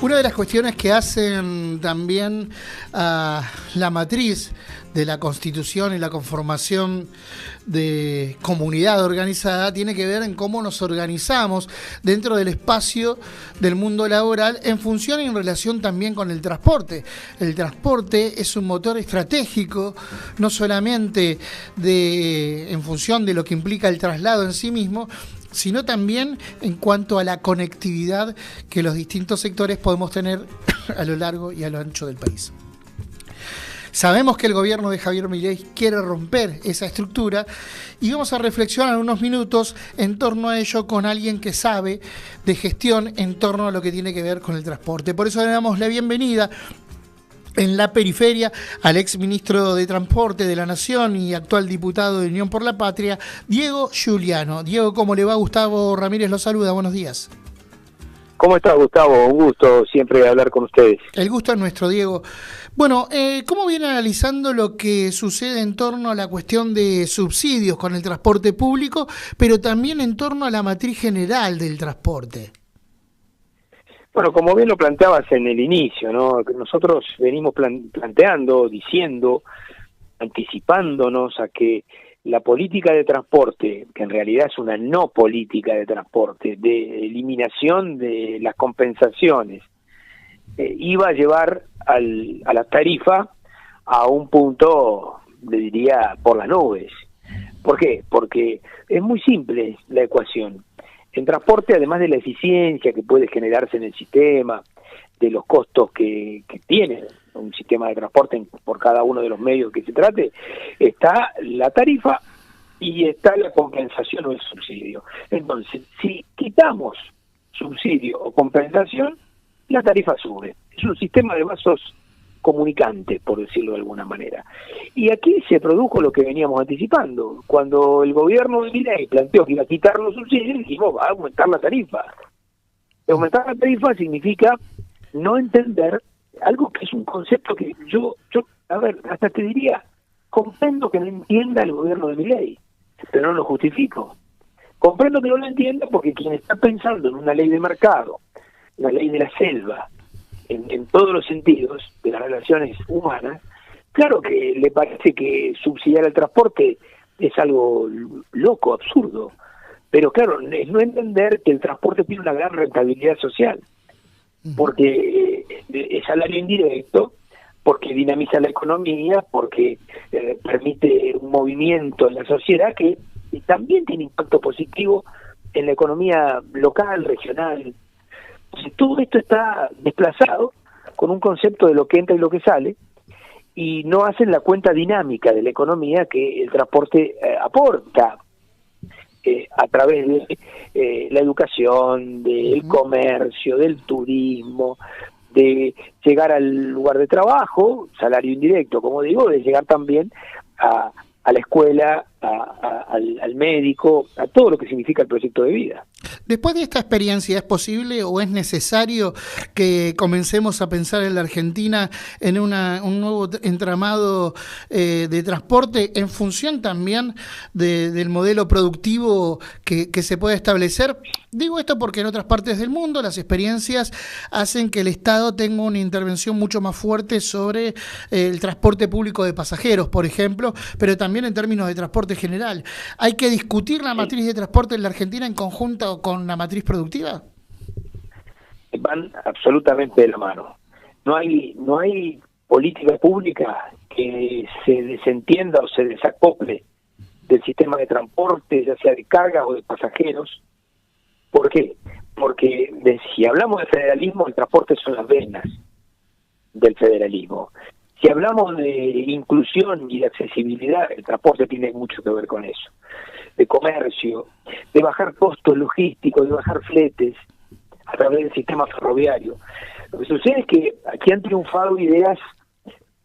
Una de las cuestiones que hacen también la matriz de la Constitución y la conformación de comunidad organizada tiene que ver en cómo nos organizamos dentro del espacio del mundo laboral en función y en relación también con el transporte. El transporte es un motor estratégico, no solamente en función de lo que implica el traslado en sí mismo, sino también en cuanto a la conectividad que los distintos sectores podemos tener a lo largo y a lo ancho del país. Sabemos que el gobierno de Javier Milei quiere romper esa estructura y vamos a reflexionar unos minutos en torno a ello con alguien que sabe de gestión en torno a lo que tiene que ver con el transporte. Por eso le damos la bienvenida en la periferia al ex ministro de Transporte de la Nación y actual diputado de Unión por la Patria, Diego Giuliano. Diego, ¿cómo le va? Gustavo Ramírez lo saluda, buenos días. ¿Cómo está, Gustavo? Un gusto siempre hablar con ustedes. El gusto es nuestro, Diego. Bueno, ¿cómo viene analizando lo que sucede en torno a la cuestión de subsidios con el transporte público, pero también en torno a la matriz general del transporte? Bueno, como bien lo planteabas en el inicio, ¿no? Nosotros venimos planteando, diciendo, anticipándonos a que la política de transporte, que en realidad es una no política de transporte, de eliminación de las compensaciones, iba a llevar a la tarifa a un punto, le diría, por las nubes. ¿Por qué? Porque es muy simple la ecuación. En transporte, además de la eficiencia que puede generarse en el sistema, de los costos que tiene un sistema de transporte por cada uno de los medios que se trate, está la tarifa y está la compensación o el subsidio. Entonces, si quitamos subsidio o compensación, la tarifa sube. Es un sistema de vasos comunicantes, por decirlo de alguna manera. Y aquí se produjo lo que veníamos anticipando. Cuando el gobierno de Milei planteó que iba a quitar los subsidios, dijimos, va a aumentar la tarifa. Y aumentar la tarifa significa no entender algo que es un concepto que yo, a ver, hasta te diría, comprendo que no entienda el gobierno de Milei, pero no lo justifico. Comprendo que no lo entienda porque quien está pensando en una ley de mercado, una ley de la selva, en todos los sentidos de las relaciones humanas, claro que le parece que subsidiar el transporte es algo loco, absurdo, pero claro, es no entender que el transporte tiene una gran rentabilidad social, porque es salario indirecto, porque dinamiza la economía, porque permite un movimiento en la sociedad que también tiene impacto positivo en la economía local, regional. Entonces, todo esto está desplazado con un concepto de lo que entra y lo que sale, y no hacen la cuenta dinámica de la economía que el transporte aporta a través de la educación, del comercio, del turismo, de llegar al lugar de trabajo, salario indirecto, como digo, de llegar también a la escuela, al médico, a todo lo que significa el proyecto de vida. Después de esta experiencia, ¿es posible o es necesario que comencemos a pensar en la Argentina en un nuevo entramado de transporte en función también del modelo productivo que se puede establecer? Digo esto porque en otras partes del mundo las experiencias hacen que el Estado tenga una intervención mucho más fuerte sobre el transporte público de pasajeros, por ejemplo, pero también en términos de transporte general. ¿Hay que discutir la matriz de transporte en la Argentina en conjunto con la matriz productiva? Van absolutamente de la mano. No hay política pública que se desentienda o se desacople del sistema de transporte, ya sea de carga o de pasajeros. ¿Por qué? Porque si hablamos de federalismo, el transporte son las venas del federalismo. Si hablamos de inclusión y de accesibilidad, el transporte tiene mucho que ver con eso. De comercio, de bajar costos logísticos, de bajar fletes a través del sistema ferroviario. Lo que sucede es que aquí han triunfado ideas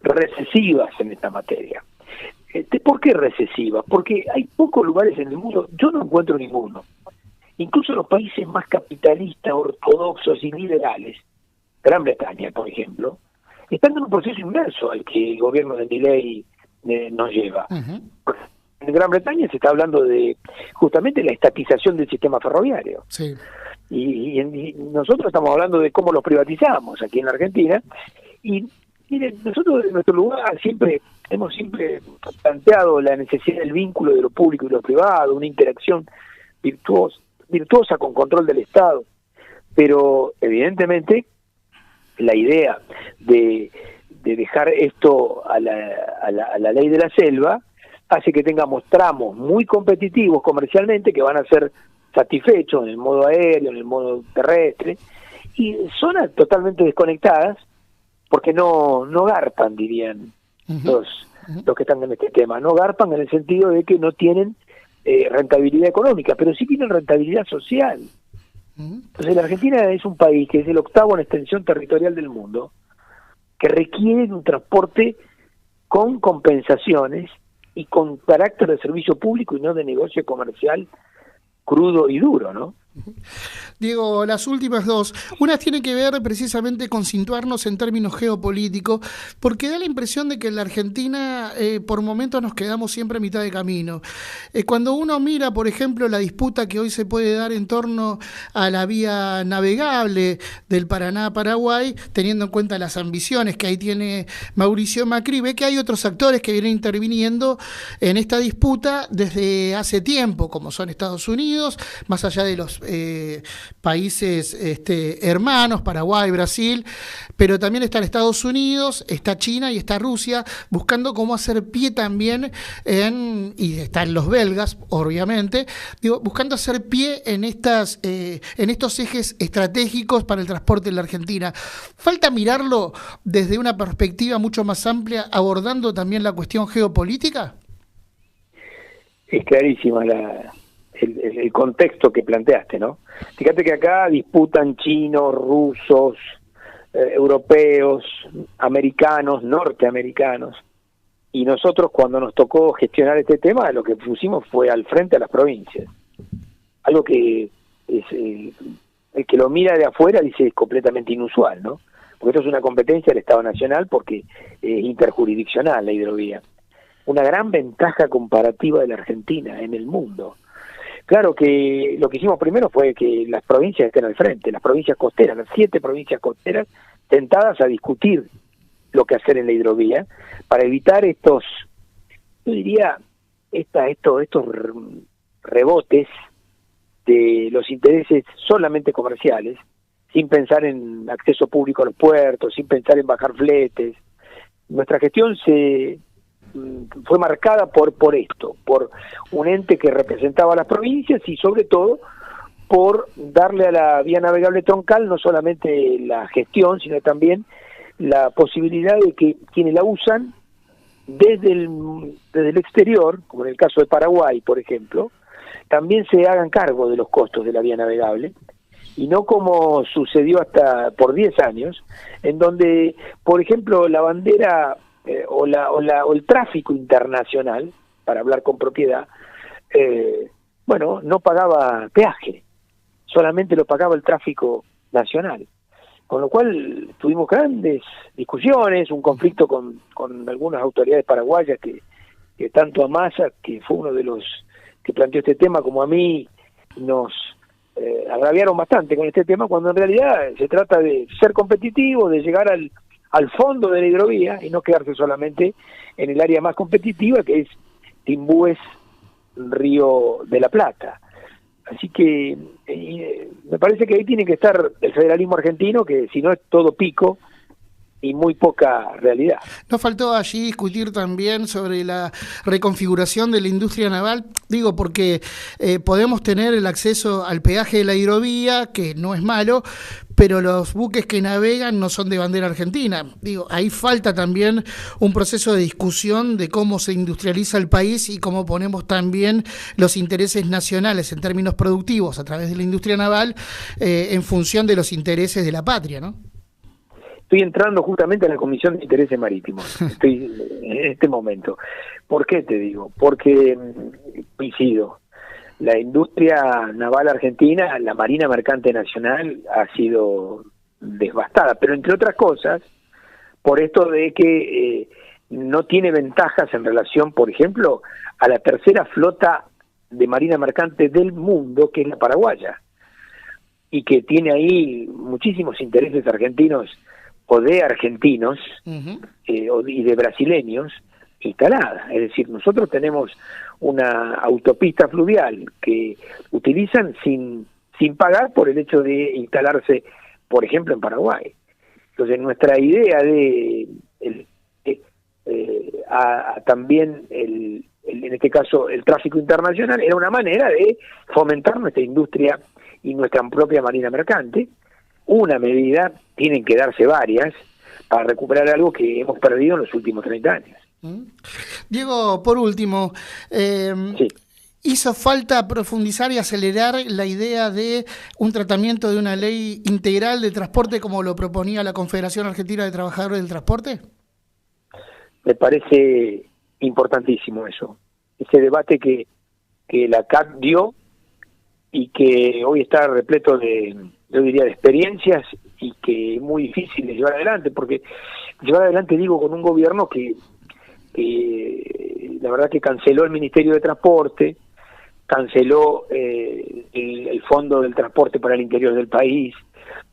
recesivas en esta materia. ¿Por qué recesivas? Porque hay pocos lugares en el mundo, yo no encuentro ninguno. Incluso los países más capitalistas, ortodoxos y liberales, Gran Bretaña, por ejemplo, están en un proceso inverso al que el gobierno de Milei nos lleva. En Gran Bretaña se está hablando de justamente la estatización del sistema ferroviario. Sí. y nosotros estamos hablando de cómo los privatizamos aquí en la Argentina. Y miren, nosotros en nuestro lugar hemos siempre planteado la necesidad del vínculo de lo público y lo privado, una interacción virtuosa con control del Estado, pero evidentemente la idea de dejar esto a la ley de la selva hace que tengamos tramos muy competitivos comercialmente que van a ser satisfechos en el modo aéreo, en el modo terrestre, y zonas totalmente desconectadas porque no garpan, dirían los que están en este tema. No garpan en el sentido de que no tienen rentabilidad económica, pero sí tienen rentabilidad social. Entonces la Argentina es un país que es el 8º en extensión territorial del mundo, que requiere de un transporte con compensaciones y con carácter de servicio público y no de negocio comercial crudo y duro, ¿no? Diego, las últimas dos, una tiene que ver precisamente con situarnos en términos geopolíticos, porque da la impresión de que en la Argentina por momentos nos quedamos siempre a mitad de camino. Cuando uno mira, por ejemplo, la disputa que hoy se puede dar en torno a la vía navegable del Paraná a Paraguay, teniendo en cuenta las ambiciones que ahí tiene Mauricio Macri, ve que hay otros actores que vienen interviniendo en esta disputa desde hace tiempo, como son Estados Unidos, más allá de los países hermanos, Paraguay, Brasil, pero también están Estados Unidos, está China y está Rusia, buscando cómo hacer pie también y están los belgas, obviamente, buscando hacer pie en estos ejes estratégicos para el transporte en la Argentina. Falta mirarlo desde una perspectiva mucho más amplia, abordando también la cuestión geopolítica. Es clarísima el contexto que planteaste, ¿no? Fíjate que acá disputan chinos, rusos, europeos, americanos, norteamericanos, y nosotros cuando nos tocó gestionar este tema, lo que pusimos fue al frente a las provincias. Algo que es, el que lo mira de afuera dice es completamente inusual, ¿no? Porque esto es una competencia del Estado Nacional porque es interjurisdiccional la hidrovía. Una gran ventaja comparativa de la Argentina en el mundo. Claro que lo que hicimos primero fue que las provincias estén al frente, las provincias costeras, las 7 provincias costeras, tentadas a discutir lo que hacer en la hidrovía, para evitar estos rebotes de los intereses solamente comerciales, sin pensar en acceso público a los puertos, sin pensar en bajar fletes. Nuestra gestión fue marcada por esto, por un ente que representaba a las provincias y sobre todo por darle a la vía navegable troncal no solamente la gestión, sino también la posibilidad de que quienes la usan desde el exterior, como en el caso de Paraguay, por ejemplo, también se hagan cargo de los costos de la vía navegable, y no como sucedió hasta por 10 años, en donde, por ejemplo, la bandera o el tráfico internacional, para hablar con propiedad, no pagaba peaje, solamente lo pagaba el tráfico nacional. Con lo cual tuvimos grandes discusiones, un conflicto con algunas autoridades paraguayas que tanto a Massa, que fue uno de los que planteó este tema, como a mí, nos agraviaron bastante con este tema, cuando en realidad se trata de ser competitivo, de llegar al fondo de la hidrovía y no quedarse solamente en el área más competitiva, que es Timbúes, Río de la Plata. Así que me parece que ahí tiene que estar el federalismo argentino, que si no es todo pico y muy poca realidad. Nos faltó allí discutir también sobre la reconfiguración de la industria naval, digo, porque podemos tener el acceso al peaje de la hidrovía, que no es malo, pero los buques que navegan no son de bandera argentina. Digo, ahí falta también un proceso de discusión de cómo se industrializa el país y cómo ponemos también los intereses nacionales en términos productivos a través de la industria naval en función de los intereses de la patria, ¿no? Estoy entrando justamente en la Comisión de Intereses Marítimos, estoy en este momento. ¿Por qué te digo? Porque coincido. La industria naval argentina, la Marina Mercante Nacional, ha sido devastada, pero entre otras cosas, por esto de que no tiene ventajas en relación, por ejemplo, a la tercera flota de Marina Mercante del mundo, que es la paraguaya. y que tiene ahí muchísimos intereses argentinos o de argentinos y de brasileños instalada. Es decir, nosotros tenemos una autopista fluvial que utilizan sin pagar por el hecho de instalarse, por ejemplo, en Paraguay. Entonces, nuestra idea de también en este caso el tráfico internacional era una manera de fomentar nuestra industria y nuestra propia marina mercante. Una medida, tienen que darse varias para recuperar algo que hemos perdido en los últimos 30 años. Diego, por último, Sí. ¿hizo falta profundizar y acelerar la idea de un tratamiento de una ley integral de transporte como lo proponía la Confederación Argentina de Trabajadores del Transporte? Me parece importantísimo eso, ese debate que la CAC dio y que hoy está repleto yo diría, de experiencias y que es muy difícil de llevar adelante, porque llevar adelante, digo, con un gobierno que la verdad que canceló el Ministerio de Transporte, canceló el Fondo del Transporte para el Interior del país,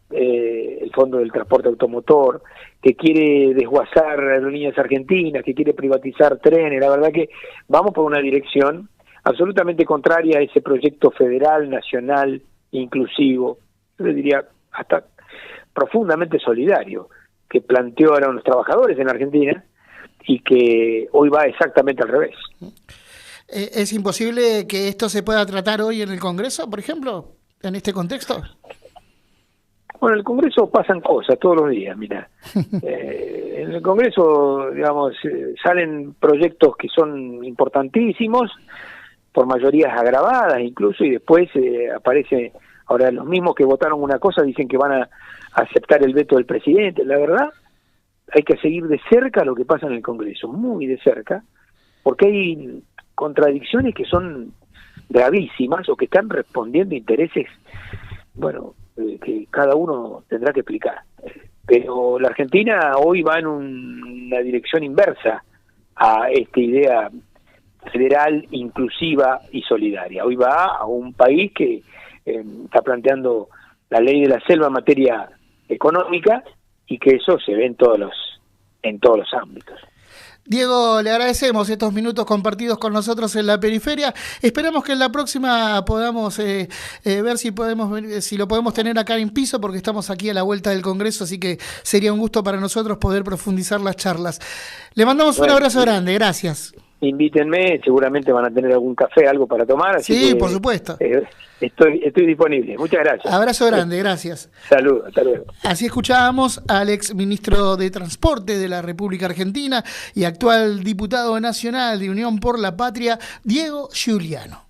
el Fondo del Transporte Automotor, que quiere desguazar aerolíneas argentinas, que quiere privatizar trenes. La verdad que vamos por una dirección absolutamente contraria a ese proyecto federal, nacional, inclusivo, yo le diría hasta profundamente solidario, que plantearon los trabajadores en Argentina y que hoy va exactamente al revés. ¿Es imposible que esto se pueda tratar hoy en el Congreso, por ejemplo, en este contexto? Bueno, en el Congreso pasan cosas todos los días, mira. En el Congreso, digamos, salen proyectos que son importantísimos, por mayorías agravadas incluso, y después aparece, ahora los mismos que votaron una cosa dicen que van a aceptar el veto del presidente. La verdad, hay que seguir de cerca lo que pasa en el Congreso, muy de cerca, porque hay contradicciones que son gravísimas o que están respondiendo a intereses, bueno, que cada uno tendrá que explicar. Pero la Argentina hoy va en una dirección inversa a esta idea federal, inclusiva y solidaria. Hoy va a un país que está planteando la ley de la selva en materia económica y que eso se ve en todos los ámbitos. Diego, le agradecemos estos minutos compartidos con nosotros en la periferia. Esperamos que en la próxima podamos ver si lo podemos tener acá en piso, porque estamos aquí a la vuelta del Congreso, así que sería un gusto para nosotros poder profundizar las charlas. Le mandamos un abrazo grande, gracias. Invítenme, seguramente van a tener algún café, algo para tomar. Así sí, que, por supuesto. Estoy disponible. Muchas gracias. Abrazo grande, gracias. Saludos, hasta luego. Así escuchábamos al ex ministro de Transporte de la República Argentina y actual diputado nacional de Unión por la Patria, Diego Giuliano.